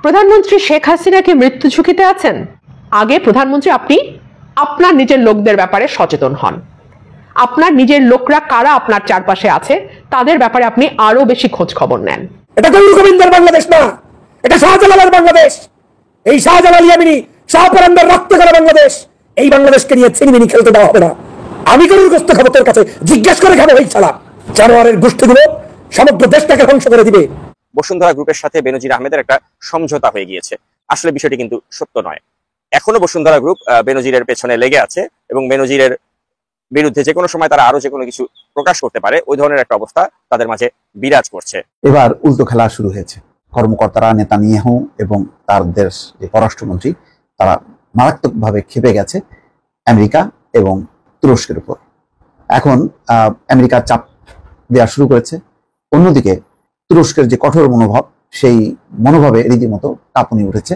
প্রধানমন্ত্রী শেখ হাসিনা কি মৃত্যু ঝুঁকিতে আছেন? আগে প্রধানমন্ত্রী আপনি আপনার নিজের লোকদের ব্যাপারে সচেতন হন। আপনার নিজের লোকরা কারা আপনার চারপাশে আছে তাদের ব্যাপারে আপনি আরো বেশি খোঁজ খবর নেন। এটা গৌর গোবিন্দের বাংলাদেশ না, এটা শাহজালালের বাংলাদেশ। এই শাহজালাল ইয়ামিনী শাহপরানদের রক্ত করা বাংলাদেশ। এই বাংলাদেশকে নিয়ে ছিনিমিনি খেলতে দেওয়া হবে না। আমি গরুর গোস্ত খাবো, তোর কাছে জিজ্ঞেস করে খাবো। এই ছাড়া জানোয়ারের গোষ্ঠীগুলো সমগ্র দেশটাকে ধ্বংস করে দিবে। বসুন্ধরা গ্রুপের সাথে বেনজির আহমেদের একটা সমঝোতা হয়ে গিয়েছে। আসলে বিষয়টি কিন্তু সত্য নয়। এখনো বসুন্ধরা গ্রুপ বেনজিরের পেছনে লেগে আছে এবং বেনজিরের বিরুদ্ধে যে কোনো সময় তারা আরো যে কোনো কিছু প্রকাশ করতে পারে, ওই ধরনের একটা অবস্থা তাদের মাঝে বিরাজ করছে। এবার উল্টো খেলা শুরু হয়েছে। কর্মকর্তারা, নেতানিয়াহু এবং তার দেশ যে পররাষ্ট্রমন্ত্রী, তারা মারাত্মকভাবে ক্ষেপে গেছে আমেরিকা এবং তুরস্কের উপর। এখন আমেরিকা চাপ দেওয়া শুরু করেছে। অন্যদিকে তুরস্কের যে কঠোর মনোভাব, সেই মনোভাবে রীতিমতো কাঁপুনি উঠেছে।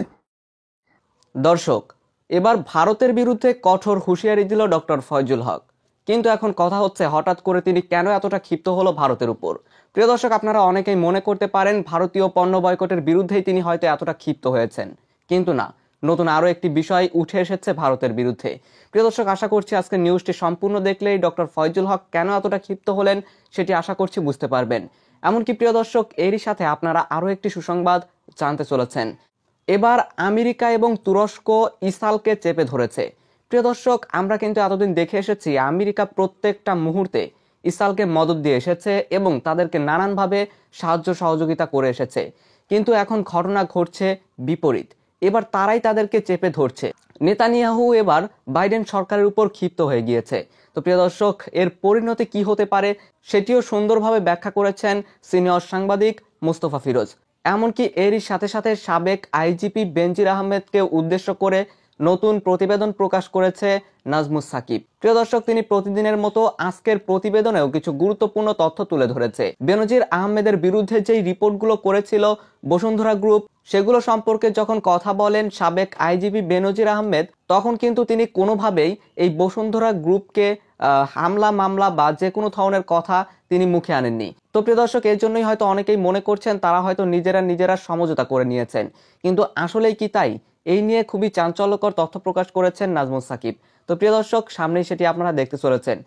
দর্শক, এবার ভারতের বিরুদ্ধে কঠোর হুঁশিয়ারি দিল ডক্টর ফয়জুল হক। কিন্তু এখন কথা হচ্ছে, হঠাৎ করে তিনি কেন এতটা ক্ষিপ্ত হলো ভারতের উপর? প্রিয় দর্শক, আপনারা অনেকেই মনে করতে পারেন ভারতীয় পণ্য বয়কটের বিরুদ্ধেই তিনি হয়তো এতটা ক্ষিপ্ত হয়েছেন, কিন্তু না, নতুন আরো একটি বিষয় উঠে এসেছে ভারতের বিরুদ্ধে। প্রিয় দর্শক, আশা করছি আজকে নিউজটি সম্পূর্ণ দেখলেই ডক্টর ফয়জুল হক কেন এতটা ক্ষিপ্ত হলেন সেটি আশা করছি বুঝতে পারবেন। এমনকি প্রিয় দর্শক, এরই সাথে আপনারা আরো একটি সুসংবাদ জানতে চলেছেন। এবার আমেরিকা এবং তুরস্ক ইসরায়েলকে চেপে ধরেছে। প্রিয় দর্শক, আমরা কিন্তু এতদিন দেখে এসেছি আমেরিকা প্রত্যেকটা মুহূর্তে ইসরায়েলকে মদদ দিয়ে এসেছে এবং তাদেরকে নানানভাবে সাহায্য সহযোগিতা করে এসেছে। কিন্তু এখন ঘটনা ঘটছে বিপরীত। এবার তারাই তাদেরকে চেপে ধরছে। নেতানিয়াহু এবার বাইডেন সরকারের উপর ক্ষিপ্ত হয়ে গিয়েছে। তো প্রিয় দর্শক, এর পরিণতি কি হতে পারে সেটিও সুন্দরভাবে ব্যাখ্যা করেছেন সিনিয়র সাংবাদিক মোস্তফা ফিরোজ। এমনকি এরই সাথে সাথে সাবেক আইজিপি বেনজির আহমেদকে উদ্দেশ্য করে নতুন প্রতিবেদন প্রকাশ করেছে নাজমুস সাকিব। প্রিয় দর্শক, তিনি প্রতিদিনের মতো আজকের প্রতিবেদনেও কিছু গুরুত্বপূর্ণ তথ্য তুলে ধরেছে। বেনজির আহমেদের বিরুদ্ধে যেই রিপোর্টগুলো করেছিল বসুন্ধরা গ্রুপ, সেগুলো সম্পর্কে যখন কথা বলেন সাবেক আইজিপি বেনজির আহমেদ, তখন কিন্তু তিনি কোনোভাবেই এই বসুন্ধরা গ্রুপকে হামলা মামলা বা যে কোনো ধরনের কথা তিনি মুখে আনেননি। তো প্রিয় দর্শক, এর জন্যই হয়তো অনেকেই মনে করছেন তারা হয়তো নিজেরা সমঝোতা করে নিয়েছেন, কিন্তু আসলেই কি তাই? এই নিয়ে খুবই চাঞ্চল্যকর তথ্য প্রকাশ করেছেন নাজমুস সাকিব। তো প্রিয় দর্শক, সামনেই সেটি আপনারা দেখতে চলেছেন।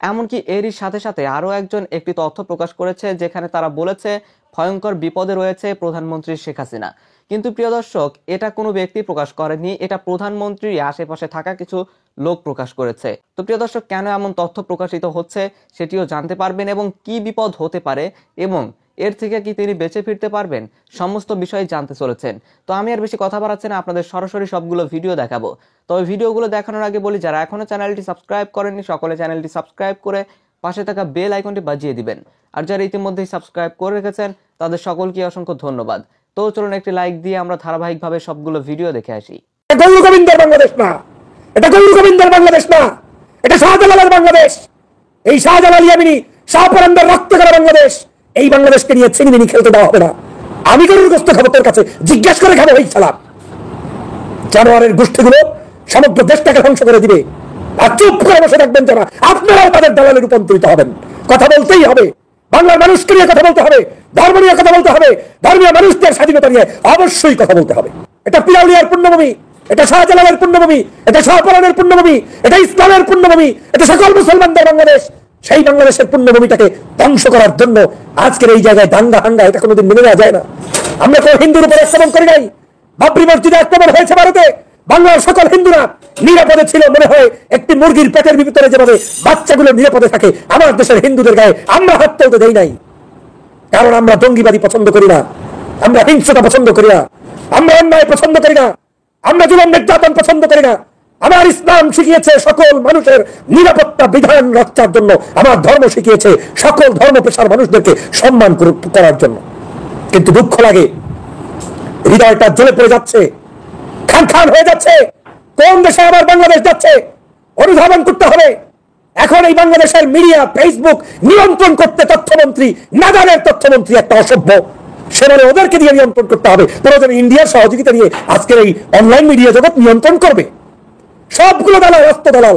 এমনকি এরই সাথে সাথে আরো একজন একটি তথ্য প্রকাশ করেছে, যেখানে তারা বলেছে ভয়ঙ্কর বিপদে রয়েছে প্রধানমন্ত্রী শেখ হাসিনা। কিন্তু প্রিয় দর্শক, এটা কোনো ব্যক্তি প্রকাশ করেনি, এটা প্রধানমন্ত্রীর আশেপাশে থাকা কিছু লোক প্রকাশ করেছে। তো প্রিয় দর্শক, কেন এমন তথ্য প্রকাশিত হচ্ছে সেটিও জানতে পারবেন এবং কি বিপদ হতে পারে এবং এর থেকে কি তিনি বেঁচে ফিরতে পারবেন, সমস্ত বিষয় জানতে চলেছেন। তো আমি আর বেশি কথা বাড়াচ্ছি না, আপনাদের সরাসরি সবগুলো ভিডিও দেখাবো। তবে ভিডিওগুলো দেখানোর আগে বলি, যারা এখনো চ্যানেলটি সাবস্ক্রাইব করেননি সকলে চ্যানেলটি সাবস্ক্রাইব করে পাশে থাকা বেল আইকনটি বাজিয়ে দিবেন। আর যারা ইতিমধ্যেই সাবস্ক্রাইব করে রেখেছেন তাদের সকলকে অসংখ্য ধন্যবাদ। তো চলুন একটি লাইক দিয়ে আমরা ধারাবাহিকভাবে সবগুলো ভিডিও দেখে আসি। গৌর গোবিন্দের বাংলাদেশ না, এটা গৌর গোবিন্দের বাংলাদেশ না, এটা শাহজালালের বাংলাদেশ। এই শাহজালাল ইয়ামিনী শাহপরানদের রক্ত করা বাংলাদেশ। এই বাংলাদেশকে নিয়ে ছিনিমিনি খেলতে দেওয়া হবে না। আমি গরুর গোস্ত খাবো, তোর কাছে জিজ্ঞেস করে খাবো। এই ছাড়া জানোয়ারের গোষ্ঠীগুলো সমগ্র দেশটাকে ধ্বংস করে দিবে। আর চুপ করে বসে থাকবেন যারা, আপনারাও তাদের দালালে রূপান্তরিত হবেন। কথা বলতেই হবে, বাংলার মানুষকে নিয়ে কথা বলতে হবে, ধর্ম নিয়ে কথা বলতে হবে, ধর্মীয় মানুষদের স্বাধীনতা নিয়ে অবশ্যই কথা বলতে হবে। এটা পিরাউলিয়ার পুণ্যভূমি, এটা শাহজালালের পুণ্যভূমি, এটা শাহপরানের পুণ্যভূমি, এটা ইসলামের পুণ্যভূমি, এটা সকল মুসলমানদের বাংলাদেশ। সেই বাংলাদেশের পুণ্যভূমিটাকে ধ্বংস করার জন্য আজকের এই জায়গায় দাঙ্গা হাঙ্গা, এটা কোনোদিন মেনে নেওয়া যায় না। আমরা কোনো হিন্দুর উপর আক্রমণ করি নাই। বাবরি মসজিদে আক্রমণ হয়েছে ভারতে, বাংলার সকল হিন্দুরা নিরাপদে ছিল। মনে হয় একটি মুরগির পেটের ভিতরে যেভাবে বাচ্চাগুলো নিরাপদে থাকে, আমার দেশের হিন্দুদের গায়ে আমরা হাত তুলতে দেই নাই। কারণ আমরা জঙ্গিবাদী পছন্দ করি না, আমরা হিংসতা পছন্দ করি না, আমরা অন্যায় পছন্দ করি না, আমরা জুলুম নির্যাতন পছন্দ করি না। আমার ইসলাম শিখিয়েছে সকল মানুষের নিরাপত্তা বিধান রক্ষার জন্য। আমার ধর্ম শিখিয়েছে সকল ধর্ম পেশার মানুষদেরকে সম্মান করার জন্য। কিন্তু দুঃখ লাগে, হৃদয়টা জ্বলে পড়ে যাচ্ছে, খান খান হয়ে যাচ্ছে। কোন দেশে আবার বাংলাদেশ যাচ্ছে অনুধাবন করতে হবে। এখন এই বাংলাদেশের মিডিয়া, ফেসবুক নিয়ন্ত্রণ করতে তথ্যমন্ত্রী, নাগালের তথ্যমন্ত্রী একটা অসভ্য, সেখানে ওদেরকে দিয়ে নিয়ন্ত্রণ করতে হবে। প্রয়োজনে ইন্ডিয়ার সহযোগিতা নিয়ে আজকের এই অনলাইন মিডিয়া জগৎ নিয়ন্ত্রণ করবে। সবগুলো দালাল, রাস্তা দালাল,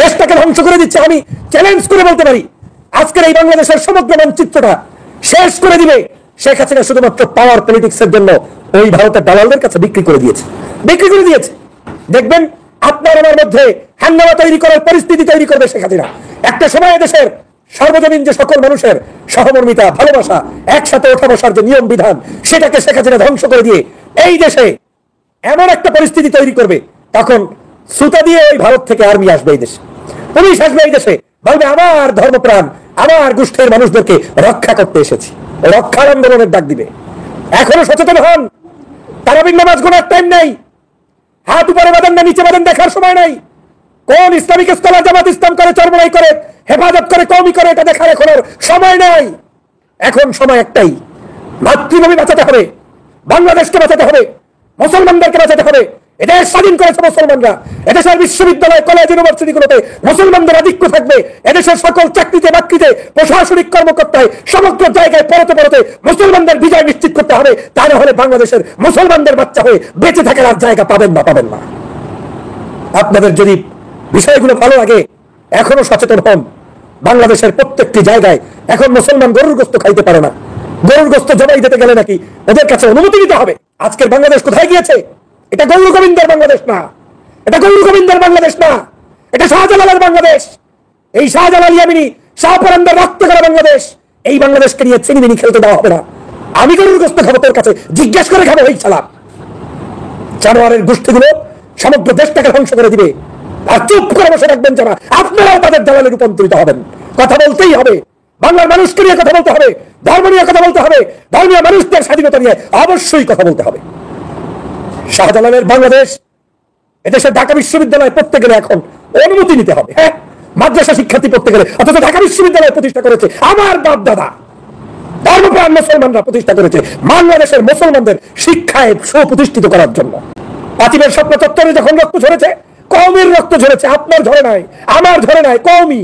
দেশটাকে ধ্বংস করে দিচ্ছে। আমি চ্যালেঞ্জ করে বলতে পারি, আজকের এই বাংলাদেশের সমগ্র মানচিত্রটা শেষ করে দিবে শেখ হাসিনা শুধুমাত্র পাওয়ার পলিটিক্স এর জন্য ওই ভারতের দালালদের কাছে বিক্রি করে দিয়েছে। দেখবেন আপনার আমার মধ্যে হাঙ্গামা তৈরি করার পরিস্থিতি তৈরি করবে শেখ হাসিনা। একটা সময় দেশের সর্বজনীন যে সকল মানুষের সহমর্মিতা, ভালোবাসা, একসাথে ওঠা বসার যে নিয়ম বিধান, সেটাকে শেখ হাসিনা ধ্বংস করে দিয়ে এই দেশে এমন একটা পরিস্থিতি তৈরি করবে, তখন সুতা দিয়ে ওই ভারত থেকে আর্মি আসবে এই দেশে, পুলিশ আসবে এই দেশে, বলবে আমার ধর্মপ্রাণ, আমার গোষ্ঠীর মানুষদেরকে রক্ষা করতে এসেছি, রক্ষার আন্দোলনের ডাক দিবে। এখনো সচেতন হন। তারাবির নামাজ গোনার টাইম নেই, হাত উপরে বাঁধেন না নিচে বাঁধেন দেখার সময় নাই। কোন ইসলামিক স্কলার জামাত ইসলাম করে, চরমনাই করে, হেফাজত করে, কওমি করে, এটা দেখার এখন সময় নাই। এখন সময় একটাই, মাতৃভূমি বাঁচাতে হবে, বাংলাদেশকে বাঁচাতে হবে, মুসলমানদেরকে বাঁচাতে হবে। এদেশ স্বাধীন করেছে মুসলমানরা। এদেশের বিশ্ববিদ্যালয়, কলেজ, ইউনিভার্সিটিগুলোতে মুসলমানদের আধিক্য থাকবে। এদেশের সকল চাকরিতে, বাকরিতে, প্রশাসনিক কর্মকর্তায়, সমগ্র জায়গায় পরতে পরতে মুসলমানদের বিজয় নিশ্চিত করতে হবে। তা না হলে বাংলাদেশের মুসলমানদের বাচ্চা হয়ে বেঁচে থাকার আর জায়গা পাবেন না। আপনাদের যদি বিষয়গুলো ভালো লাগে, এখনো সচেতন হন। বাংলাদেশের প্রত্যেকটি জায়গায় এখন মুসলমান গরুর গোস্ত খাইতে পারে না। গরুর গোস্ত জবাই দিতে গেলে নাকি ওদের কাছে অনুমতি নিতে হবে। আজকের বাংলাদেশ কোথায় গিয়েছে? এটা গৌর গোবিন্দের বাংলাদেশ না, এটা গৌর গোবিন্দের বাংলাদেশ না, এটা শাহজালালের বাংলাদেশ। এই শাহজালাল ইয়ামিনী শাহপরানদের রক্ত করা বাংলাদেশ। এই বাংলাদেশকে নিয়ে চিনিমিনি খেলতে দেওয়া হবে না। আমি গরুর গোস্ত খাবো, তোর কাছে জিজ্ঞেস করে খাবো? ওই চালাক জানোয়ারের গোষ্ঠীগুলো সমগ্র দেশটাকে ধ্বংস করে দিবে। আর চুপ করে বসে রাখবেন যারা, আপনারাও তাদের দালালে রূপান্তরিত হবেন। কথা বলতেই হবে, বাংলার মানুষকে নিয়ে কথা বলতে হবে, ধর্ম নিয়ে কথা বলতে হবে, ধর্মীয় মানুষদের স্বাধীনতা নিয়ে অবশ্যই কথা বলতে হবে। শাহজালালের বাংলাদেশ, এদেশের ঢাকা বিশ্ববিদ্যালয় পড়তে গেলে এখন অনুমতি নিতে হবে। হ্যাঁ, মাদ্রাসা শিক্ষার্থী পড়তে গেলে, অথচ ঢাকা বিশ্ববিদ্যালয় প্রতিষ্ঠা করেছে আমার বাপ দাদা, ধর্মপ্রাণ মুসলমানরা প্রতিষ্ঠা করেছে বাংলাদেশের মুসলমানদের শিক্ষায় সুপ্রতিষ্ঠিত করার জন্য। পাতিবের স্বপ্ন চত্বরে যখন রক্ত ঝরেছে, কওমির রক্ত ঝরেছে, আপনার ঝরে নাই, আমার ঝরে নাই, কওমি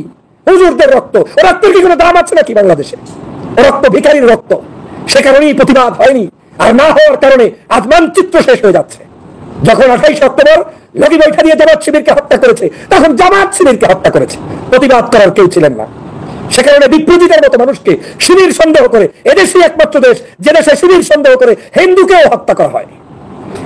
হুজুরদের রক্ত। ও রক্তের কি কোনো দাম আছে নাকি বাংলাদেশে? ও রক্ত ভিখারির রক্ত। সে কারণেই প্রতিবাদ হয়নি, আর না হওয়ার কারণে আজ মানচিত্র শেষ হয়ে যাচ্ছে। যখন 28 অক্টোবর লগি বৈঠা দিয়ে জামাত শিবিরকে হত্যা করেছে, তখন জামাত শিবিরকে হত্যা করেছে, প্রতিবাদ করার কেউ ছিলেন না। সে কারণে বিপ্লবীদের মতো মানুষকে শিবির সন্দেহ করে, এদেশই একমাত্র দেশ যে দেশে শিবির সন্দেহ করে হিন্দুকেও হত্যা করা হয়নি।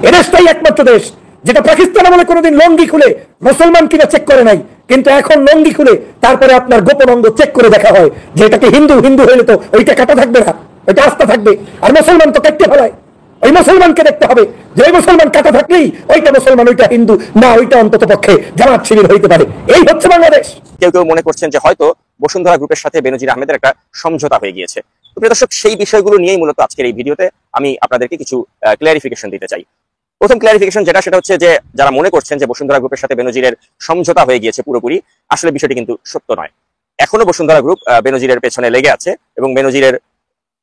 এদেশটাই একমাত্র দেশ যেটা পাকিস্তান আমলে কোনোদিন লঙ্গি খুলে মুসলমান কিনা চেক করে নাই, কিন্তু এখন লঙ্গি খুলে তারপরে আপনার গোপন অঙ্গ চেক করে দেখা হয় যে এটাকে হিন্দু হইলে তো ওইটা কাটা থাকবে না, ওইটা আস্থা থাকবে। আর মুসলমান তো কেটে ফেলায়, ওই মুসলমানকে দেখতে হবে যে ওই মুসলমান কাটা থাকলেই ওইটা মুসলমান, ওইটা হিন্দু না, ওইটা অন্তত পক্ষে জামাত শিবির হইতে পারে। এই হচ্ছে বাংলাদেশ। কেউ কেউ মনে করছেন যে হয়তো বসুন্ধরা গ্রুপের সাথে বেনজির আহমেদের একটা সমঝোতা হয়ে গিয়েছে। তো প্রিয় দর্শক, সেই বিষয়গুলো নিয়েই মূলত আজকের এই ভিডিওতে আমি আপনাদেরকে কিছু ক্লারিফিকেশন দিতে চাই। প্রথম ক্লারিফিকেশন সেটা হচ্ছে যে যারা মনে করছেন যে বসুন্ধরা গ্রুপের সাথে বেনজিরের সমঝোতা হয়ে গিয়েছে পুরোপুরি, আসলে বিষয়টি কিন্তু সত্য নয়। এখনো বসুন্ধরা গ্রুপ বেনজিরের পেছনে লেগে আছে এবং বেনজিরের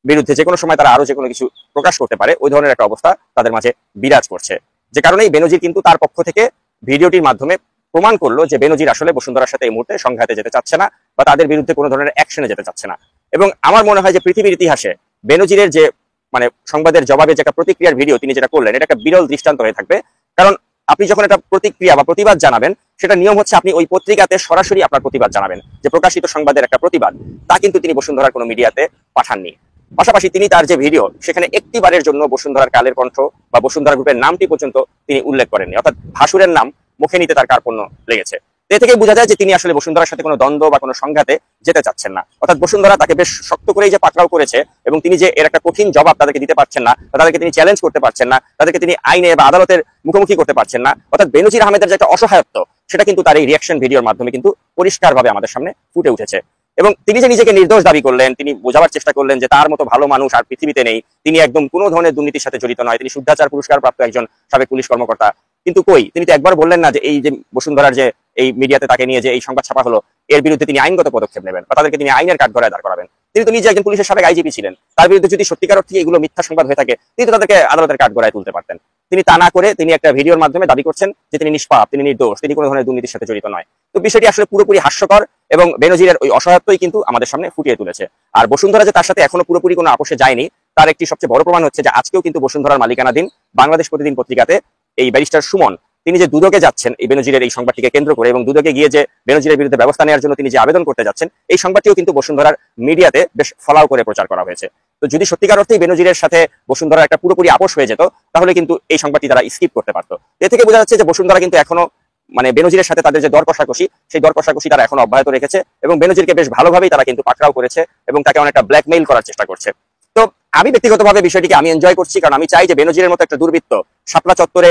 বিরুদ্ধে যে কোনো সময় তারা আরো যে কোনো কিছু প্রকাশ করতে পারে, ওই ধরনের একটা অবস্থা তাদের মাঝে বিরাজ করছে। যে কারণেই বেনজির কিন্তু তার পক্ষ থেকে ভিডিওটির মাধ্যমে প্রমাণ করলো যে বেনজির আসলে বসুন্ধরার সাথে এই মুহূর্তে সংঘাতে যেতে চাচ্ছে না বা তাদের বিরুদ্ধে কোনো ধরনের অ্যাকশনে যেতে চাচ্ছে না। এবং আমার মনে হয় যে পৃথিবীর ইতিহাসে বেনজিরের যে সংবাদের জবাবে যে একটা প্রতিক্রিয়ার ভিডিও তিনি যেটা করলেন, এটা একটা বিরল দৃষ্টান্ত হয়ে থাকবে। কারণ আপনি যখন একটা প্রতিক্রিয়া বা প্রতিবাদ জানাবেন, সেটা নিয়ম হচ্ছে আপনি ওই পত্রিকাতে সরাসরি আপনার প্রতিবাদ জানাবেন। যে প্রকাশিত সংবাদের একটা প্রতিবাদ, তা কিন্তু তিনি বসুন্ধরার কোনো মিডিয়াতে পাঠাননি। পাশাপাশি তিনি তার যে ভিডিও, সেখানে একটিবারের জন্য বসুন্ধরার কালের কণ্ঠ বা বসুন্ধরা গ্রুপের নামটি পর্যন্ত তিনি উল্লেখ করেননি, অর্থাৎ ভাসুরের নাম মুখে নিতে তার কার্পণ্য লেগেছে। এ থেকে বোঝা যায় যে তিনি আসলে বসুন্ধরার সাথে কোনো দ্বন্দ্ব বা কোনো সংঘাতে যেতে চাচ্ছেন না। অর্থাৎ বসুন্ধরা তাকে বেশ শক্ত করেই যে পাকড়াও করেছে এবং তিনি যে এর একটা কঠিন জবাব তাদেরকে দিতে পারছেন না, তাদেরকে তিনি চ্যালেঞ্জ করতে পারছেন না, তাদেরকে তিনি আইনে বা আদালতের মুখোমুখি করতে পারছেন না, অর্থাৎ বেনজির আহমেদের যে একটা অসহায়ত্ব, সেটা কিন্তু তার এই রিয়াকশন ভিডিওর মাধ্যমে কিন্তু পরিষ্কারভাবে আমাদের সামনে ফুটে উঠেছে। এবং তিনি যে নিজেকে নির্দোষ দাবি করলেন, তিনি বোঝাবার চেষ্টা করলেন যে তার মতো ভালো মানুষ আর পৃথিবীতে নেই, তিনি একদম কোনো ধরনের দুর্নীতির সাথে জড়িত নয়, তিনি শুদ্ধাচার পুরস্কার প্রাপ্ত একজন সাবেক পুলিশ কর্মকর্তা। কিন্তু কই, তিনি তো একবার বললেন না যে এই যে বসুন্ধরার যে এই মিডিয়াতে তাকে নিয়ে যে এই সংবাদ ছাপা হলো, এর বিরুদ্ধে তিনি আইনগত পদক্ষেপ নেবেন বা তাদেরকে তিনি আইনের কাঠগড়ায় দাঁড় করাবেন। তিনি তো নিজে একজন পুলিশের সাবেক আইজিপি ছিলেন, তার বিরুদ্ধে যদি সত্যিকার অর্থে এগুলো মিথ্যা সংবাদ হয়ে থাকে, তিনি তো তাদেরকে আদালতের কাঠগড়ায় তুলতে পারতেন। তিনি তা না করে তিনি একটা ভিডিওর মাধ্যমে দাবি করছেন যে তিনি নিষ্পাপ, তিনি নির্দোষ, তিনি কোনো ধরনের দুর্নীতির সাথে জড়িত নয়। তো বিষয়টি আসলে পুরোপুরি হাস্যকর এবং বেনজিরের ওই অসহায়ত্বই কিন্তু আমাদের সামনে ফুটিয়ে তুলেছে। আর বসুন্ধরা যে তার সাথে এখনো পুরোপুরি কোনো আপোষে যায়নি, তার একটি সবচেয়ে বড় প্রমাণ হচ্ছে যে আজকেও কিন্তু বসুন্ধরার মালিকানাধীন বাংলাদেশ প্রতিদিন পত্রিকাতে এই ব্যারিস্টার সুমন, তিনি যে দুদকে যাচ্ছেন এই বেনজিরের এই সংবাদটিকে কেন্দ্র করে এবং দুদকে গিয়ে যে বেনজিরের বিরুদ্ধে ব্যবস্থা নেওয়ার জন্য তিনি যে আবেদন করতে যাচ্ছেন, এই সংবাদটিও কিন্তু বসুন্ধরার মিডিয়াতে বেশ ফলাও করে প্রচার করা হয়েছে। তো যদি সত্যিকার অর্থেই বেনজিরের সাথে বসুন্ধরার একটা পুরোপুরি আপোষ হয়ে যেত, তাহলে কিন্তু এই সংবাদটি তারা স্কিপ করতে পারতো। এ থেকে বোঝা যাচ্ছে যে বসুন্ধরা কিন্তু এখনো মানে বেনজিরের সাথে তাদের যে দর কষাকষি, সেই দর কষাকষি তারা এখনো অব্যাহত রেখেছে এবং বেনজিরকে বেশ ভালোভাবেই তারা কিন্তু পাকড়াও করেছে এবং তাকে অনেকটা ব্ল্যাকমেইল করার চেষ্টা করছে। তো আমি ব্যক্তিগতভাবে বিষয়টিকে আমি এনজয় করছি, কারণ আমি চাই যে বেনজিরের মতো একটা দুর্বৃত্ত শাপলা চত্বরে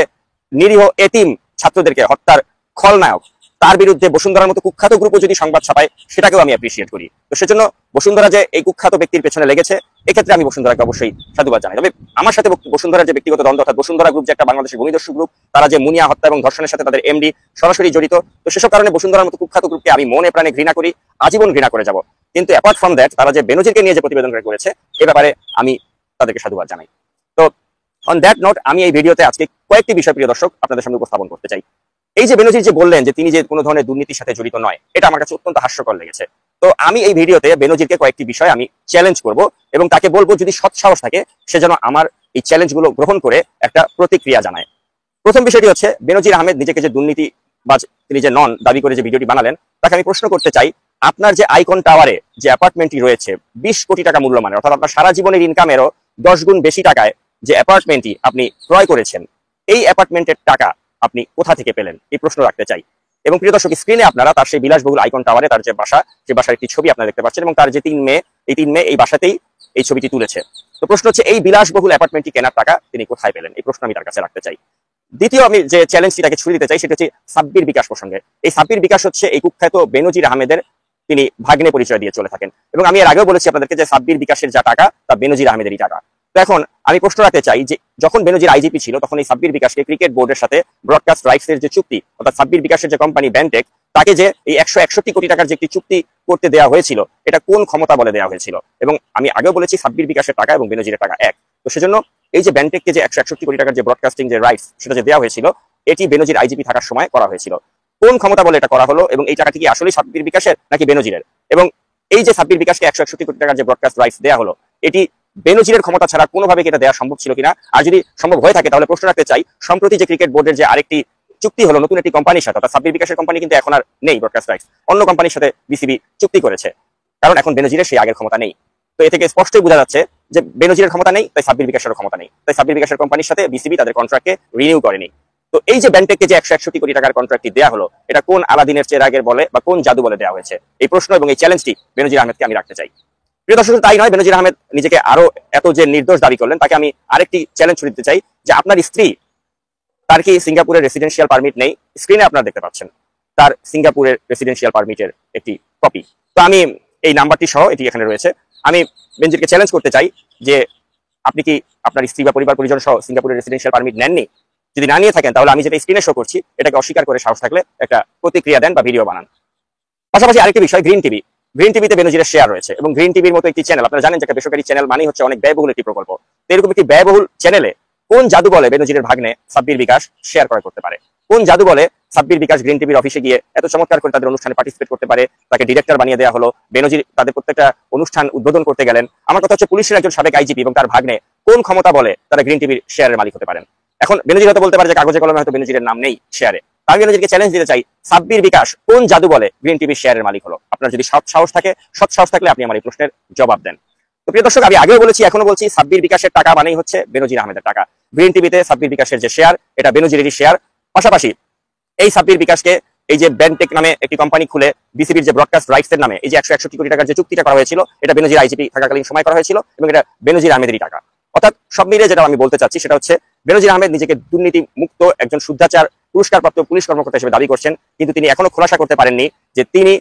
নিরীহ এতিম ছাত্রদেরকে হত্যার খলনায়ক, তার বিরুদ্ধে বসুন্ধরার মতো কুখ্যাত গ্রুপও যদি সংবাদ ছাপায়, সেটাকেও আমি অ্যাপ্রিসিয়েট করি। তো সেজন্য বসুন্ধরা যে এই কুখ্যাত ব্যক্তির পেছনে লেগেছে, এক্ষেত্রে আমি বসুন্ধরাকে অবশ্যই সাধুবাদ জানাই। তবে আমার সাথে বসুন্ধরার যে ব্যক্তিগত দ্বন্দ্ব, অর্থাৎ বসুন্ধরা গ্রুপ যে একটা বাংলাদেশের ভূমিদস্যু গ্রুপ, তারা যে মুনিয়া হত্যা এবং ধর্ষণের সাথে তাদের এমডি সরাসরি জড়িত, তো সেসব কারণে বসুন্ধরার মতো কুখ্যাত গ্রুপকে আমি মনে প্রাণে ঘৃণা করি, আজীবন ঘৃণা করে যাব। কিন্তু অ্যাপার্ট ফ্রম দ্যাট, তারা যে বেনজিরকে নিয়ে যে প্রতিবেদন করেছে, এ ব্যাপারে আমি তাদেরকে সাধুবাদ জানাই। তো অন দ্যাট নোট, আমি এই ভিডিওতে আজকে কয়েকটি বিষয় প্রিয় দর্শক আপনাদের সামনে উপস্থাপন করতে চাই। এই যে বেনজির যে বললেন যে তিনি যে কোনো ধরনের দুর্নীতির সাথে জড়িত নয়, এটা আমার কাছে অত্যন্ত হাস্যকর লেগেছে। তো আমি এই ভিডিওতে বেনজিরকে কয়েকটি বিষয় আমি চ্যালেঞ্জ করব এবং তাকে বলবো যদি সৎ সাহস থাকে সে যেন আমার এই চ্যালেঞ্জগুলো গ্রহণ করে একটা প্রতিক্রিয়া জানায়। প্রথম বিষয়টি হচ্ছে, বেনজির আহমেদ নিজেকে যে দুর্নীতি বা তিনি যে নন দাবি করে যে ভিডিওটি বানালেন, তাকে আমি প্রশ্ন করতে চাই, আপনার যে আইকন টাওয়ারে যে অ্যাপার্টমেন্টটি রয়েছে 20 কোটি টাকা মূল্যমানের, অর্থাৎ আপনার সারা জীবনের ইনকামেরও 10 গুণ বেশি টাকায় যে অ্যাপার্টমেন্টটি আপনি ক্রয় করেছেন, এই অ্যাপার্টমেন্টের টাকা আপনি কোথা থেকে পেলেন, এই প্রশ্ন রাখতে চাই। এবং প্রিয় দর্শক, স্ক্রিনে আপনারা তার সেই বিলাসবহুল আইকন টাওয়ারে তার যে বাসা, সেই বাসার একটি ছবি আপনারা দেখতে পাচ্ছেন এবং তার যে 3 মেয়ে, এই 3 মেয়ে এই বাসাতেই এই ছবিটি তুলেছে। তো প্রশ্ন হচ্ছে, এই বিলাসবহুল অ্যাপার্টমেন্টটি কেনার টাকা তিনি কোথায় পেলেন, এই প্রশ্ন আমি তার কাছে রাখতে চাই। দ্বিতীয় আমি যে চ্যালেঞ্জটি তাকে ছুড়ে দিতে চাই সেটা হচ্ছে সাব্বির বিকাশ প্রসঙ্গে। এই সাব্বির বিকাশ হচ্ছে এই কুখ্যাত বেনজির আহমেদের তিনি ভাগ্নে পরিচয় দিয়ে চলে থাকেন এবং আমি এর আগেও বলেছি আপনাদেরকে যে সাব্বির বিকাশের যা টাকা তা বেনজির আহমেদেরই টাকা। তো এখন আমি প্রশ্ন রাখতে চাই যে যখন বেনজির আইজিপি ছিল তখন এই সাব্বির বিকাশকে ক্রিকেট বোর্ডের সাথে ব্রডকাস্ট রাইটস এর যে চুক্তি, অর্থাৎ সাব্বির বিকাশের যে কোম্পানি ব্যান্টেক, তাকে যে এই 161 কোটি টাকার যে একটি চুক্তি করতে দেওয়া হয়েছিল, এটা কোন ক্ষমতা বলে দেওয়া হয়েছিল? এবং আমি আগেও বলেছি সাব্বির বিকাশের টাকা এবং বেনজিরের টাকা এক। তো সেজন্য এই যে ব্যান্টেককে যে 161 কোটি টাকার যে ব্রডকাস্টিং যে রাইটস সেটা যে দেওয়া হয়েছিল, এটি বেনজির আইজিপি থাকার সময় করা হয়েছিল। কোন ক্ষমতা বলে এটা করা হলো এবং এই টাকাটি কি আসলে সাব্বির বিকাশের নাকি বেনজিরের? এবং এই যে সাব্বির বিকাশকে 161 কোটি টাকার যে ব্রডকাস্ট রাইটস দেওয়া হলো, এটি বেনজিরের ক্ষমতা ছাড়া কোনোভাবে কি এটা দেওয়া সম্ভব ছিল কিনা? আর যদি সম্ভব হয়ে থাকে তাহলে প্রশ্ন রাখতে চাই, সম্প্রতি যে ক্রিকেট বোর্ডের যে আরেকটি চুক্তি হলো নতুন একটি কোম্পানির সাথে, অর্থাৎ সাব্বির বিকাশের কোম্পানি কিন্তু এখন আর নেই ব্রডকাস্ট রাইটস, অন্য কোম্পানির সাথে বিসিবি চুক্তি করেছে, কারণ এখন বেনজিরের সেই আগের ক্ষমতা নেই। তো এ থেকে স্পষ্টই বোঝা যাচ্ছে যে বেনজিরের ক্ষমতা নেই, তাই সাব্বির বিকাশের ক্ষমতা নেই, তাই সাব্বির বিকাশের কোম্পানির সাথে বিসিবি তাদের কন্ট্রাক্টকে রিনিউ করেনি। তো এই যে ব্যান্টেককে যে 161 কোটি টাকার কন্ট্রাক্টটি দেওয়া হলো, এটা কোন আলাদিনের চেরাগের বলে বা কোন জাদু বলে দেওয়া হয়েছে? এই প্রশ্ন এবং এই চ্যালেঞ্জটি বেনজির আহমেদকে আমি রাখতে চাই। প্রিয় দর্শক, তাই নয়, বেনজির আহমেদ নিজেকে আরো এত যে নির্দোষ দাবি করলেন, তাকে আমি আরেকটি চ্যালেঞ্জ ছুড়ে দিতে চাই যে আপনার স্ত্রী, তার কি সিঙ্গাপুরের রেসিডেন্সিয়াল পারমিট নেই? স্ক্রিনে আপনারা দেখতে পাচ্ছেন তার সিঙ্গাপুরের রেসিডেন্সিয়াল পারমিটের একটি কপি। তো আমি এই নাম্বারটি সহ এটি এখানে রয়েছে, আমি বেনজিরকে চ্যালেঞ্জ করতে চাই যে আপনি কি আপনার স্ত্রী বা পরিবার পরিজন সহ সিঙ্গাপুরের রেসিডেন্সিয়াল পারমিট নেননি? যদি না নিয়ে থাকেন তাহলে আমি যেটা স্ক্রিনে শো করছি এটাকে অস্বীকার করে সাহস থাকলে একটা প্রতিক্রিয়া দেন বা ভিডিও বানান। পাশাপাশি আরেকটি বিষয়, গ্রিন টিভিতে বেনজিরের শেয়ার রয়েছে এবং গ্রিন টিভির মতো একটি চ্যানেল, আপনারা জানেন যে একটা বেসরকারি চ্যানেল মানে হচ্ছে অনেক ব্যয়বহুল একটি প্রকল্প। তো এরকম একটি ব্যয়বহুল চ্যানেলে কোন জাদু বলে বেনজিরের ভাগ্নে সাব্বির বিকাশ শেয়ার ক্রয় করতে পারে? কোন জাদু বলে সাব্বির বিকাশ গ্রিন টিভির অফিসে গিয়ে এত চমৎকার করে তাদের অনুষ্ঠানে পার্টিসিপেট করতে পারে? তাকে ডিরেক্টর বানিয়ে দেওয়া হলো, বেনজির তাদের প্রত্যেকটা অনুষ্ঠান উদ্বোধন করতে গেলেন। আমার কথা হচ্ছে, পুলিশের একজন সাবেক আইজিপি এবং তার ভাগ্নে কোন ক্ষমতা বলে তারা গ্রিন টিভির শেয়ারের মালিক হতে পারেন? এখন বেনজির হয়তো বলতে পারে যে কাগজে কলমে হয়তো বেনজিরের নাম নেই শেয়ারে। আমি বেনজিরকে চ্যালেঞ্জ দিতে চাই, সাব্বির বিকাশ কোন জাদু বলে গ্রিন টিভির শেয়ারের মালিক হলো? আপনার যদি সৎ সাহস থাকলে আপনি আমার এই প্রশ্নের জবাব দেন। তো প্রিয় দর্শক, আমি আগেও বলেছি এখনো বলছি, সাব্বির বিকাশের টাকা মানেই হচ্ছে বেনজির আহমেদের টাকা। গ্রিন টিভিতে সাব্বির বিকাশের যে শেয়ার, এটা বেনজিরেরই শেয়ার। পাশাপাশি এই সাব্বির বিকাশকে এই যে ব্যান্টেক নামে একটি কোম্পানি খুলে বিসিবির যে ব্রডকাস্ট রাইটস এর নামে এই যে 161 কোটি টাকার যে চুক্তিটা করা হয়েছিল, এটা বেনজির আইজিপি থাকাকালীন সময় করা হয়েছিল এবং এটা বেনজির আহমেদেরই টাকা। অর্থাৎ সব মিলিয়ে যেটা আমি বলতে চাচ্ছি সেটা হচ্ছে, বেনজির আহমেদ নিজেকে দুর্নীতি মুক্ত একজন শুদ্ধাচার পুরস্কারপ্রাপ্ত পুলিশ কর্মকর্তা হিসেবে দাবি করছেন, কিন্তু তিনি এখনো খোলাসা করতে পারেননি যে তিনি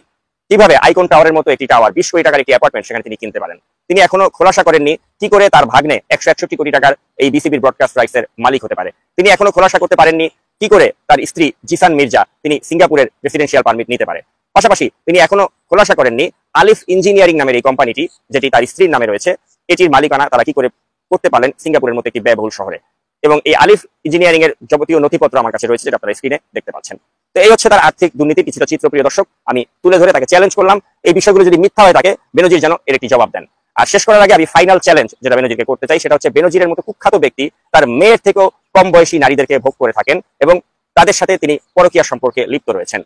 কিভাবে আইকন টাওয়ারের মতো একটি টাওয়ার, 20 কোটি টাকার একটি অ্যাপার্টমেন্ট সেখানে তিনি কিনতে পারেন। তিনি এখনো খোলাসা করেননি কি করে তার ভাগ্নে 161 কোটি টাকার এই বিসিবির ব্রডকাস্ট রাইটস এর মালিক হতে পারে। তিনি এখনো খোলাসা করতে পারেননি কি করে তার স্ত্রী জিসান মির্জা তিনি সিঙ্গাপুরের রেসিডেন্সিয়াল পারমিট নিতে পারে। পাশাপাশি তিনি এখনো খোলাসা করেননি আলিফ ইঞ্জিনিয়ারিং নামের এই কোম্পানিটি, যেটি তার স্ত্রীর নামে রয়েছে, এটির মালিকানা তারা কি করে করতে পারলেন সিঙ্গাপুরের মতো একটি ব্যয়বহুল শহরে। এবং এই আলিফ ইঞ্জিনিয়ারিং এর যাবতীয় নথিপত্র আমার কাছে রয়েছে, যেটা আপনারা স্ক্রিনে দেখতে পাচ্ছেন। তো এই হচ্ছে তার আর্থিক দুর্নীতির কিছুটা চিত্র। প্রিয় দর্শক, আমি তুলে ধরে তাকে চ্যালেঞ্জ করলাম, এই বিষয়গুলো যদি মিথ্যা হয়ে থাকে বেনজির যেন এর একটি জবাব দেন। আর শেষ করার আগে আমি ফাইনাল চ্যালেঞ্জ যেটা বেনজিরকে করতে চাই সেটা হচ্ছে, বেনজিরের মতো কুখ্যাত ব্যক্তি তার মেয়ের থেকেও কম বয়সী নারীদেরকে ভোগ করে থাকেন এবং তাদের সাথে তিনি পরকীয়া সম্পর্কে লিপ্ত রয়েছেন।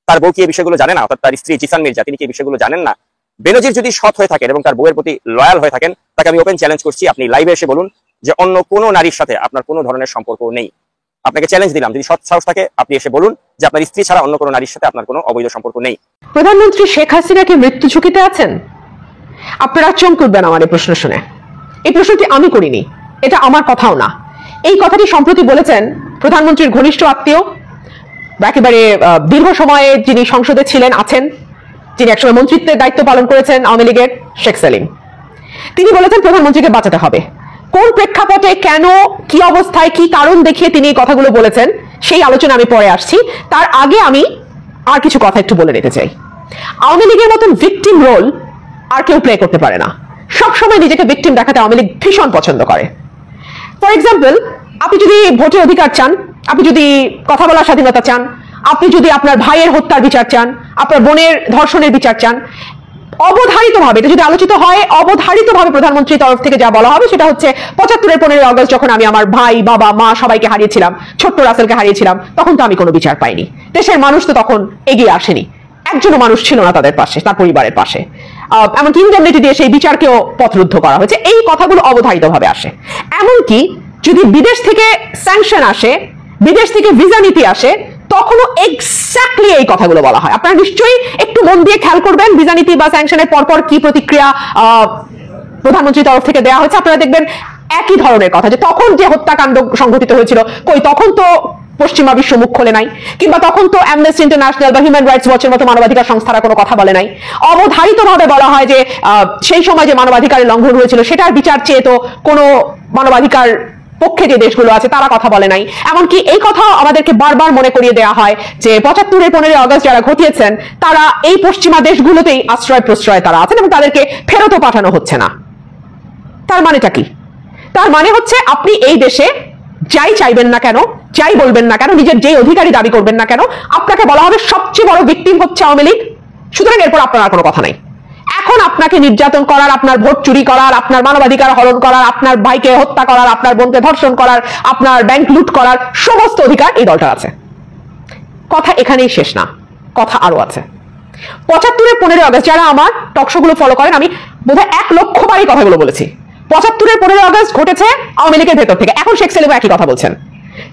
তার বউ কি এই বিষয়গুলো জানে না? অর্থাৎ তার স্ত্রী জিসান মির্জা তিনি কি এই বিষয়গুলো জানেন না? বেনজির যদি সৎ হয়ে থাকেন এবং তার বউয়ের প্রতি লয়াল হয়ে থাকেন, তাকে আমি ওপেন চ্যালেঞ্জ করছি, আপনি লাইভে এসে বলুন যে অন্য কোনো নারীর সাথে আপনার কোনো ধরনের সম্পর্ক নেই। আপনাকে চ্যালেঞ্জ দিলাম, যদি সৎ সাহস থাকে আপনি এসে বলুন যে আপনার স্ত্রী ছাড়া অন্য কোনো নারীর সাথে আপনার কোনো অবৈধ সম্পর্ক নেই। প্রধানমন্ত্রী শেখ হাসিনা কি মৃত্যু ঝুঁকিতে আছেন? আপনারা চমকে উঠবেন আমার এই প্রশ্ন শুনে। এই প্রশ্নটি আমি করিনি, এটা আমার কথাও না। এই কথাটি সম্প্রতি বলেছেন প্রধানমন্ত্রীর ঘনিষ্ঠ আত্মীয়, একেবারে দীর্ঘ সময়ে যিনি সংসদে ছিলেন আছেন, যিনি একসময় মন্ত্রিত্বের দায়িত্ব পালন করেছেন আওয়ামী লীগের, শেখ সেলিম। তিনি বলেছেন প্রধানমন্ত্রীকে বাঁচাতে হবে। কোন প্রেক্ষাপটে, কেন, কি অবস্থায়, কি কারণ দেখিয়ে তিনি এই কথাগুলো বলেছেন সেই আলোচনা আমি পরে আসছি। তার আগে আমি আর কিছু কথা একটু বলে নিতে চাই। আওয়ামী লীগের মতন ভিকটিম রোল আর কেউ প্লে করতে পারে না। সবসময় নিজেকে ভিকটিম দেখাতে আওয়ামী লীগ ভীষণ পছন্দ করে। ফর এক্সাম্পল, আপনি যদি ভোটের অধিকার চান, আপনি যদি কথা বলার স্বাধীনতা চান, আপনি যদি আপনার ভাইয়ের হত্যার বিচার চান, আপনার বোনের ধর্ষণের বিচার চান, অবধারিতভাবে এটা যদি আলোচিত হয়, অবধারিতভাবে প্রধানমন্ত্রীর তরফ থেকে যা বলা হবে সেটা হচ্ছে 75-এর 15 আগস্ট যখন আমি আমার ভাই, বাবা, মা সবাইকে হারিয়েছিলাম, ছোট্ট রাসেলকে হারিয়েছিলাম, তখন তো আমি কোনো বিচার পাইনি। দেশের মানুষ তো তখন এগিয়ে আসেনি, একজনও মানুষ ছিল না তাদের পাশে, তার পরিবারের পাশে। এমনকি ইন্ডেমনিটি দিয়ে সেই বিচারকেও পথরুদ্ধ করা হয়েছে। এই কথাগুলো অবধারিতভাবে আসে। এমনকি যদি বিদেশ থেকে স্যাংশন আসে, বিদেশ থেকে ভিসা নীতি আসে, তখনও এক্স্যাক্টলি এই কথাগুলো বলা হয়। আপনারা নিশ্চয়ই একটু মন দিয়ে খেয়াল করবেন ভিসা নীতি বা স্যাংশনের পরপর কি প্রতিক্রিয়া প্রধানমন্ত্রীর তরফ থেকে দেওয়া হয়েছে। আপনারা দেখবেন একই ধরনের কথা, যে তখন যে হত্যাকাণ্ড সংঘটিত হয়েছিল, কই তখন তো পশ্চিমা বিশ্ব মুখ খোলে নাই, কিংবা তখন তো অ্যামনেস্টি ইন্টারন্যাশনাল বা হিউম্যান রাইটস ওয়াচের মতো মানবাধিকার সংস্থারা কোনো কথা বলে নাই। অবধারিতভাবে বলা হয় যে সেই সময় যে মানবাধিকারের লঙ্ঘন হয়েছিল সেটার বিচার চেয়ে তো কোনো মানবাধিকার পক্ষে যে দেশগুলো আছে তারা কথা বলে নাই। এমনকি এই কথা আমাদেরকে বারবার মনে করিয়ে দেওয়া হয় যে 75-এর 15 আগস্ট যারা ঘটিয়েছেন তারা এই পশ্চিমা দেশগুলোতেই আশ্রয় প্রশ্রয় তারা আছেন এবং তাদেরকে ফেরতও পাঠানো হচ্ছে না। তার মানেটা কি? তার মানে হচ্ছে আপনি এই দেশে যাই চাইবেন না কেন, যাই বলবেন না কেন, নিজের যেই অধিকারী দাবি করবেন না কেন, আপনাকে বলা হবে সবচেয়ে বড় ভিকটিম হচ্ছে আওয়ামী লীগ। সুতরাং এরপর আপনার আর কোনো কথা নাই। এখন আপনাকে নির্যাতন করার, আপনার ভোট চুরি করার, আপনার মানবাধিকার হরণ করার, আপনার ভাইকে হত্যা করার, আপনার বোনকে ধর্ষণ করার, আপনার ব্যাংক লুট করার সমস্ত অধিকার এই দলটার আছে। কথা এখানেই শেষ না, কথা আরো আছে। 75-এর 15 আগস্ট, যারা আমার টকশোগুলো ফলো করেন, আমি বোধহয় 1 লক্ষ বারই কথাগুলো বলেছি। 75-এর 15 আগস্ট ঘটেছে আওয়ামী লীগের ভেতর থেকে। এখন শেখ সেলিম একই কথা বলছেন।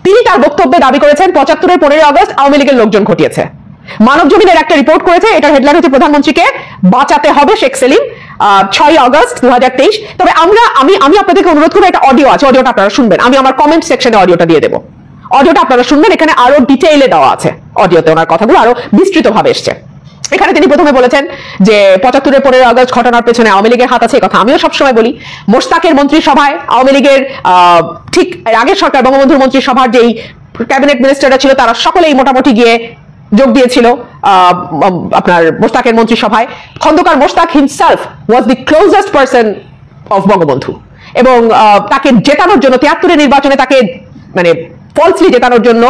তিনি তার বক্তব্যে দাবি করেছেন 75-এর 15 আগস্ট আওয়ামী লীগের লোকজন ঘটিয়েছে। মানব জমিনের একটা রিপোর্ট করেছে, এটার হেডলাইন হচ্ছে প্রধানমন্ত্রীকে বাঁচাতে হবে শেখ সেলিম, 6 আগস্ট 2023। তবে আমি আপনাদেরকে অনুরোধ করবো, একটা অডিও আছে, অডিওটা আপনারা শুনবেন। আমি আমার কমেন্ট সেকশনে অডিওটা দিয়ে দেবো, অডিওটা আপনারা শুনবেন। এখানে আরো ডিটেইলে দেওয়া আছে, অডিওতে ওনার কথাগুলো আরো বিস্তৃতভাবে এসছে। এখানে তিনি প্রথমে বলেছেন যে 75-এর 15 আগস্ট ঘটনার পেছনে আওয়ামী লীগের হাত আছে। কথা আমিও সবসময় বলি। মোশতাকের মন্ত্রিসভায় আওয়ামী লীগের ঠিক আগের সরকার বঙ্গবন্ধুর মন্ত্রিসভার যেই ক্যাবিনেট মিনিস্টাররা ছিল তারা সকলেই মোটামুটি গিয়ে যোগ দিয়েছিল আপনার মোশতাকের মন্ত্রিসভায়। Khandaker Mushtaq himself was the closest person of Bangabandhu, এবং তাকে জেতানোর জন্য 73-এর নির্বাচনে তাকে মানে ফলসলি জেতানোর জন্য,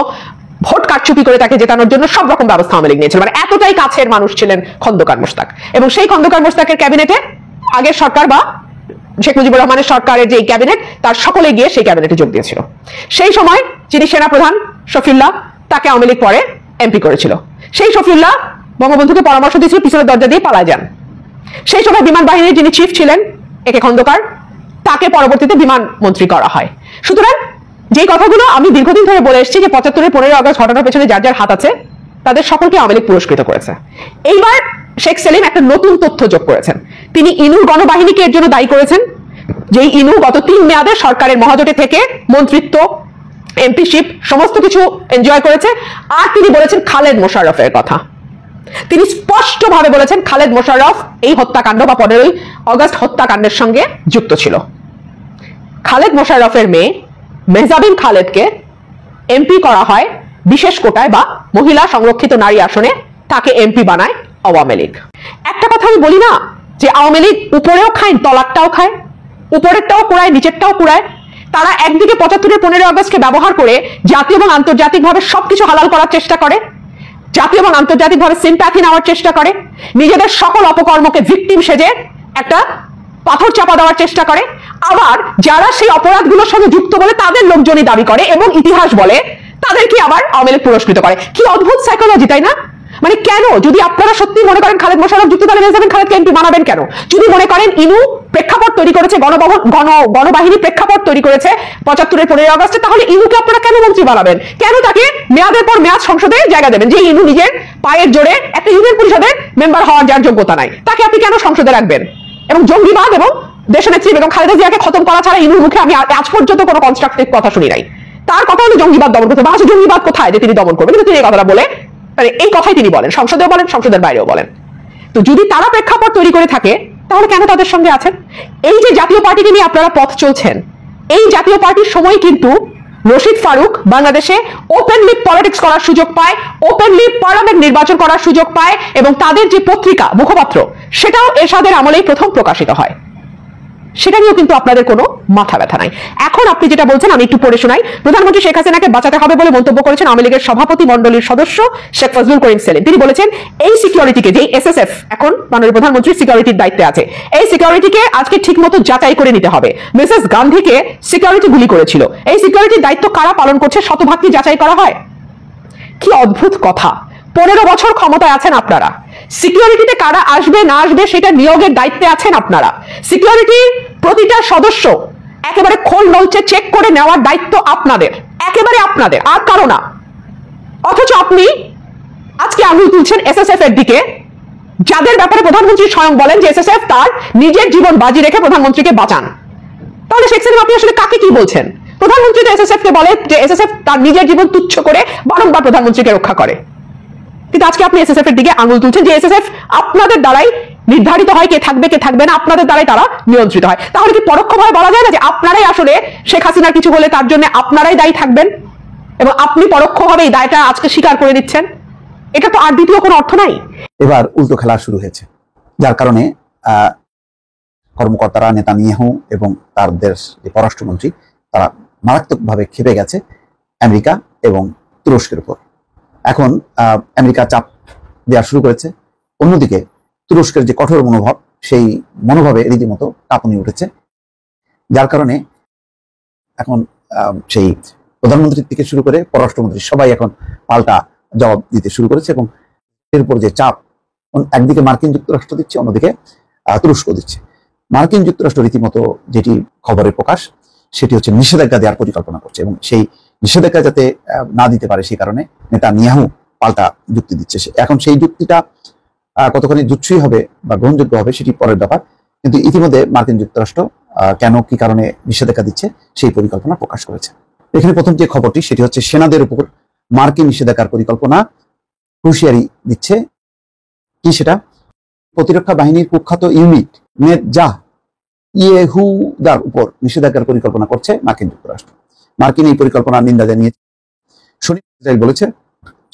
ভোট কারচুপি করে তাকে জেতানোর জন্য সব রকম ব্যবস্থা আওয়ামী লীগ নিয়েছিল। মানে এতটাই কাছের মানুষ ছিলেন খন্দকার মোশতাক। এবং সেই খন্দকার মোশতাকের ক্যাবিনেটে আগের সরকার বা শেখ মুজিবুর রহমানের সরকারের যে ক্যাবিনেট, তার সকলে গিয়ে সেই ক্যাবিনেটে যোগ দিয়েছিল। সেই সময় যিনি সেনাপ্রধান শফিউল্লাহ, তাকে আওয়ামী লীগ পরে এমপি করেছিল। সেই শফিউল্লাহ বঙ্গবন্ধুকে পরামর্শ দিয়েছিল পিছনের দরজা দিয়ে পালায় যান। সেই সময় বিমান বাহিনীর যিনি চিফ ছিলেন একে খন্দকার, তাকে পরবর্তীতে বিমান মন্ত্রী করা হয়। সুতরাং যে কথাগুলো আমি দীর্ঘদিন ধরে বলে এসেছি যে 75-এর 15 আগস্ট ঘটনার পেছনে যার যার হাত আছে তাদের সকলকে আওয়ামী লীগ পুরস্কৃত করেছে। এইবার শেখ সেলিম একটা নতুন তথ্য যোগ করেছেন। তিনি ইনুর গণবাহিনীকে এর জন্য দায়ী করেছেন, যেই ইনু গত 3 মেয়াদে সরকারের মহাজোটে থেকে মন্ত্রিত্ব, এমপিশিপ সমস্ত কিছু এনজয় করেছে। আর তিনি বলেছেন খালেদ মোশাররফের কথা। তিনি স্পষ্টভাবে বলেছেন খালেদ মোশাররফ এই হত্যাকাণ্ড বা 15 আগস্ট হত্যাকাণ্ডের সঙ্গে যুক্ত ছিল। খালেদ মোশাররফের মেয়ে মেহজাবিন খালেদকে এমপি করা হয় বিশেষ কোটায় বা মহিলা সংরক্ষিত নারী আসনে, তাকে এমপি বানায় আওয়ামী লীগ। একটা কথা আমি বলি না যে আওয়ামী লীগ উপরেও খায়, তলারটাও খায়, উপরেরটাও কুড়ায়, নিচেরটাও কুড়ায়। তারা একদিকে 75-এর 15 আগস্টকে ব্যবহার করে জাতীয় এবং আন্তর্জাতিকভাবে সবকিছু হালাল করার চেষ্টা করে, জাতীয় এবং আন্তর্জাতিকভাবে সিম্প্যাথি নেওয়ার চেষ্টা করে, নিজেদের সকল অপকর্মকে ভিকটিম সেজে একটা পাথর চাপা দেওয়ার চেষ্টা করে। আবার যারা সেই অপরাধগুলোর সঙ্গে যুক্ত বলে তাদের লোকজনই দাবি করে এবং ইতিহাস বলে, তাদেরকে আবার আওয়ামী লীগ পুরস্কৃত করে। কি অদ্ভুত সাইকোলজি, তাই না? মানে কেন? যদি আপনারা সত্যি মনে করেন খালেদ মোশাররফ যুক্ত দলে যাবেন, খালেদকে এমপি বানাবেন কেন? যদি মনে করেন ইনু প্রেক্ষাপট তৈরি করেছে, গণবাহিনী প্রেক্ষাপট তৈরি করেছে 75-এর 15ই আগস্টে, তাহলে ইনুকে আপনারা কেন মন্ত্রী বানাবেন? কেন তাকে মেয়াদের পর মেয়াদ সংসদে জায়গা দেবেন? যে ইনু নিজের পায়ের জোরে একটা ইউনিয়ন পরিষদের মেম্বার হওয়ার যার যোগ্যতা নাই, তাকে আপনি কেন সংসদে রাখবেন? এবং জঙ্গিবাদ এবং দেশনেত্রী বেগম খালেদা জিয়াকে খতম করা ছাড়া ইনুর মুখে আমি আজ পর্যন্ত কোনো কনস্ট্রাকটিভ কথা শুনি নাই। তার কথা হলো জঙ্গিবাদ দমন করতে। বাংলাদেশে জঙ্গিবাদ কোথায় যে তিনি দমন করবেন? কিন্তু তিনি এই কথাটা বলে, মানে এই কথাই তিনি বলেন, সংসদেও বলেন, সংসদের বাইরেও বলেন। তো যদি তারা প্রেক্ষাপট তৈরি করে থাকে, তাহলে কেন তাদের সঙ্গে আছেন? এই যে জাতীয় পার্টিকে নিয়ে আপনারা পথ চলছেন, এই জাতীয় পার্টির সময় কিন্তু রশিদ ফারুক বাংলাদেশে ওপেনলি পলিটিক্স করার সুযোগ পায়, ওপেনলি পার্লামেন্ট নির্বাচন করার সুযোগ পায়, এবং তাদের যে পত্রিকা মুখপাত্র সেটাও এরশাদের আমলেই প্রথম প্রকাশিত হয়। সেটা নিয়েও কিন্তু আপনাদের কোনো মাথা ব্যথা নাই। এখন আপনি যেটা বলছেন আমি একটু পড়ে শোনাই। প্রধানমন্ত্রী শেখ হাসিনাকে বাঁচাতে হবে বলে মন্তব্য করেছেন আওয়ামী লীগের সভাপতি মণ্ডলীর সদস্য শেখ ফজলুল করিম সেলিম। তিনি বলেছেন, এই সিকিউরিটিকে, যে এসএসএফ এখন মাননীয় প্রধানমন্ত্রীর সিকিউরিটির দায়িত্বে আছে, এই সিকিউরিটিকে আজকে ঠিকমতো যাচাই করে নিতে হবে। মিসেস গান্ধীকে সিকিউরিটি গুলি করেছিল, এই সিকিউরিটির দায়িত্ব কারা পালন করছে শতভাগ কি যাচাই করা হয়? কি অদ্ভুত কথা। 15 বছর ক্ষমতায় আছেন আপনারা, সিকিউরিটিতে কারা আসবে না আসবে সেটা নিয়োগের দায়িত্বে আছেন আপনারা। সিকিউরিটির প্রতিটা সদস্য একেবারে খোল নলচে চেক করে নেওয়ার দায়িত্ব আপনাদের, একেবারে আপনাদের, আর কারো না। অথচ আপনি আজকে আঙুল তুলছেন এসএসএফ এর দিকে, যাদের ব্যাপারে প্রধানমন্ত্রী স্বয়ং বলেন যে এসএসএফ তার নিজের জীবন বাজি রেখে প্রধানমন্ত্রীকে বাঁচান। তাহলে শেখ সেলিম আপনি আসলে কাকে কি বলছেন? প্রধানমন্ত্রী তো এসএসএফ কে বলে যে এসএসএফ তার নিজের জীবন তুচ্ছ করে বারংবার প্রধানমন্ত্রীকে রক্ষা করে, কিন্তু আজকে আপনি এসএসএফ এর দিকে আঙুল তুলছেন যে এসএসএফ আপনাদের দ্বারাই নির্ধারিত হয় কে থাকবে কে থাকবে না, আপনাদের দ্বারাই তারা নিয়ন্ত্রিত হয়। তাহলে কি পরোক্ষভাবে বলা যায় না যে আপনারাই আসলে শেখ হাসিনার কিছু হলে তার জন্য আপনারাই দায়ী থাকবেন, এবং আপনি পরোক্ষভাবে এই দায়টা আজকে স্বীকার করে দিচ্ছেন? এটা তো আর দ্বিতীয় কোনো অর্থ নাই। এবার উল্টো খেলা শুরু হয়েছে, যার কারণে কর্মকর্তারা, নেতানিয়াহু এবং তার দেশ যে পররাষ্ট্রমন্ত্রী, তারা মারাত্মকভাবে ক্ষেপে গেছে আমেরিকা এবং তুরস্কের উপর। এখন আমেরিকা চাপ দেওয়া শুরু করেছে, অন্যদিকে তুরস্কের যে কঠোর মনোভাব, সেই মনোভাবে রীতিমতো কাঁপুনি উঠেছে, যার কারণে এখন সেই প্রধানমন্ত্রী থেকে শুরু করে পররাষ্ট্রমন্ত্রী সবাই এখন পাল্টা জবাব দিতে শুরু করেছে। এবং এর উপর যে চাপ, একদিকে মার্কিন যুক্তরাষ্ট্র দিচ্ছে, অন্যদিকে তুরস্ক দিচ্ছে। মার্কিন যুক্তরাষ্ট্র রীতিমতো যেটি খবরের প্রকাশ, সেটি হচ্ছে নিষেধাজ্ঞা দেওয়ার পরিকল্পনা করছে, এবং সেই নিষেধাজ্ঞা যাতে না দিতে পারে সেই কারণে নেতানিয়াহু পাল্টা যুক্তি দিচ্ছে। এখন সেই যুক্তিটা কতখানি জুৎসই হবে বা গ্রহণযোগ্য হবে সেটি পরের ব্যাপার, কিন্তু ইতিমধ্যে মার্কিন যুক্তরাষ্ট্র কেন কি কারণে নিষেধাজ্ঞা দিচ্ছে সেই পরিকল্পনা প্রকাশ করেছে। এখানে প্রথম যে খবরটি সেটি হচ্ছে সেনাদের উপর মার্কিন নিষেধাজ্ঞার পরিকল্পনা, হুঁশিয়ারি দিচ্ছে। কি সেটা? প্রতিরক্ষা বাহিনীর কুখ্যাত ইউনিট নেতজাহ ইয়েহুদার উপর নিষেধাজ্ঞার পরিকল্পনা করছে মার্কিন যুক্তরাষ্ট্র। মার্কিন এই পরিকল্পনার নিন্দা জানিয়েছে। ইসরায়েল বলেছে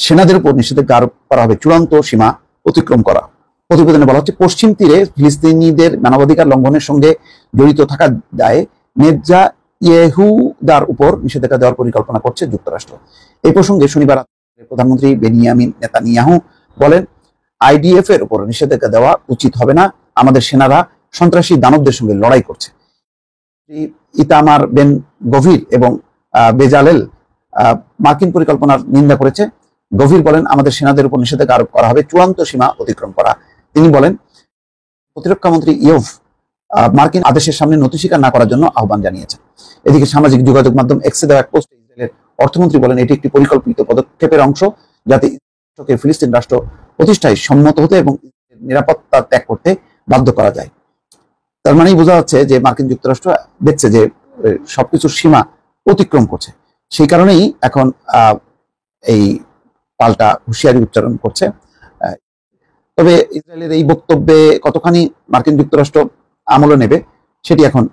সেনাদের উপর নিষেধাজ্ঞা আরোপ করা হবে চূড়ান্ত সীমা অতিক্রম করা। প্রতিবেদনে বলা হচ্ছে, পশ্চিম তীরে ফিলিস্তিনিদের মানবাধিকার লঙ্ঘনের সঙ্গে জড়িত থাকার দায়ে নেতজাহ ইয়েহুদার উপর নিষেধাজ্ঞা দেওয়ার পরিকল্পনা করছে যুক্তরাষ্ট্র। এই প্রসঙ্গে শনিবার প্রধানমন্ত্রী বেনিয়ামিন নেতানিয়াহু বলেন, আইডিএফ এর উপর নিষেধাজ্ঞা দেওয়া উচিত হবে না, আমাদের সেনারা সন্ত্রাসী দানবদের সঙ্গে লড়াই করছে। ইতামার বেন গভীর এবং বেজালেল মার্কিন পরিকল্পনার নিন্দা করেছে। গভীর বলেন, আমাদের সেনাদের উপর নিষেধাজ্ঞা আরোপ করা হবে চূড়ান্ত সীমা অতিক্রম করা। তিনি বলেন, প্রতিরক্ষা মন্ত্রী ইয়োভ মার্কিন আদেশের সামনে নথি স্বীকার না করার জন্য আহ্বান জানিয়েছেন। এদিকে সামাজিক যোগাযোগ মাধ্যম এক্সে দেওয়া এক পোস্টে ইসরায়েলের অর্থমন্ত্রী বলেন, এটি একটি পরিকল্পিত পদক্ষেপের অংশ যাতে ফিলিস্তিন রাষ্ট্র প্রতিষ্ঠায় সম্মত হতে এবং নিরাপত্তা ত্যাগ করতে বাধ্য করা যায়। তার মানেই বোঝা যাচ্ছে যে মার্কিন যুক্তরাষ্ট্র দেখছে যে সবকিছুর সীমা অতিক্রম করছে, সেই কারণেই এখন এই পাল্টা হুঁশিয়ারি উচ্চারণ করছে। তবে ইসরায়েলের এই বক্তব্যে কতখানি মার্কিন যুক্তরাষ্ট্র আমলে নেবে সেটি এখন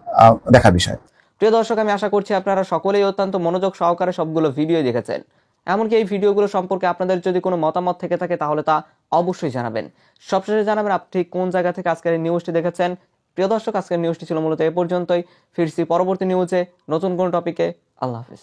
দেখার বিষয়। প্রিয় দর্শক, আমি আশা করছি আপনারা সকলেই অত্যন্ত মনোযোগ সহকারে সবগুলো ভিডিও দেখেছেন। এমনকি এই ভিডিওগুলো সম্পর্কে আপনাদের যদি কোনো মতামত থেকে থাকে তাহলে তা অবশ্যই জানাবেন। সবশেষে জানাবেন আপনি কোন জায়গা থেকে আজকের এই নিউজটি দেখেছেন। প্রিয় দর্শক, আজকের নিউজটি ছিল মূলত এ পর্যন্তই। ফিরছি পরবর্তী নিউজে নতুন কোন টপিকে। আল্লাহ হাফেজ।